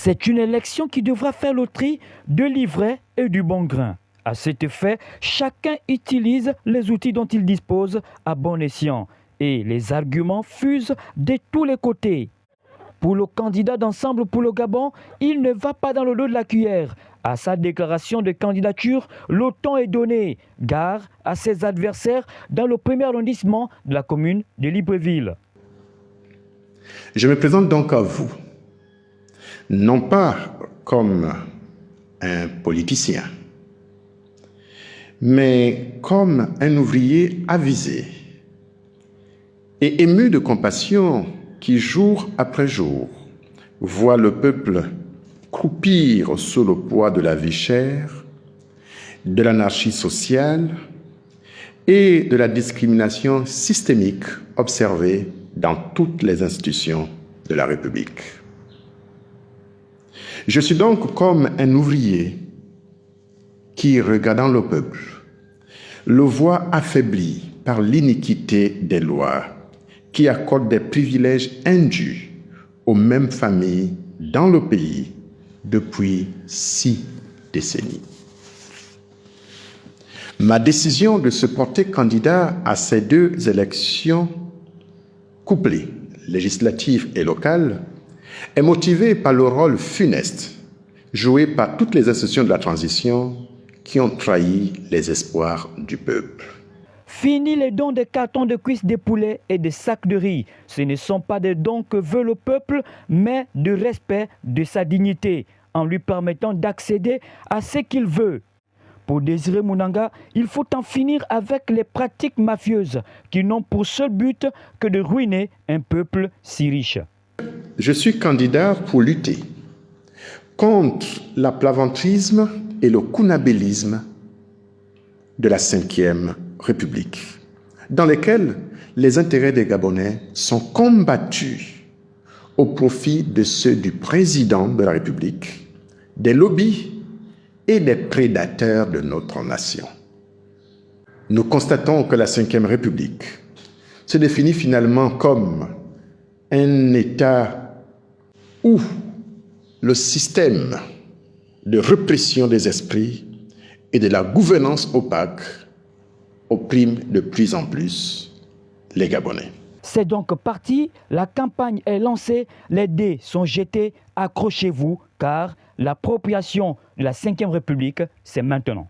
C'est une élection qui devra faire le tri de l'ivraie et du bon grain. À cet effet, chacun utilise les outils dont il dispose à bon escient et les arguments fusent de tous les côtés. Pour le candidat d'Ensemble pour le Gabon, il ne va pas dans le dos de la cuillère. À sa déclaration de candidature, le ton est donné. Gare à ses adversaires dans le premier arrondissement de la commune de Libreville. Je me présente donc à vous, non pas comme un politicien, mais comme un ouvrier avisé et ému de compassion qui, jour après jour, voit le peuple croupir sous le poids de la vie chère, de l'anarchie sociale et de la discrimination systémique observée dans toutes les institutions de la République. Je suis donc comme un ouvrier qui, regardant le peuple, le voit affaibli par l'iniquité des lois qui accordent des privilèges indus aux mêmes familles dans le pays depuis 6 décennies. Ma décision de se porter candidat à ces 2 élections couplées, législatives et locales, est motivée par le rôle funeste joué par toutes les institutions de la transition qui ont trahi les espoirs du peuple. Fini les dons de cartons de cuisses de poulet et de sacs de riz. Ce ne sont pas des dons que veut le peuple, mais du respect de sa dignité, en lui permettant d'accéder à ce qu'il veut. Pour Désiré Mounanga, il faut en finir avec les pratiques mafieuses qui n'ont pour seul but que de ruiner un peuple si riche. Je suis candidat pour lutter contre l'aplaventrisme et le kounabélisme de la Ve République, dans lesquels les intérêts des Gabonais sont combattus au profit de ceux du président de la République, des lobbies et des prédateurs de notre nation. Nous constatons que la Ve République se définit finalement comme un État où le système de répression des esprits et de la gouvernance opaque opprime de plus en plus les Gabonais. C'est donc parti, la campagne est lancée, les dés sont jetés, accrochez-vous car l'appropriation de la Ve République, c'est maintenant.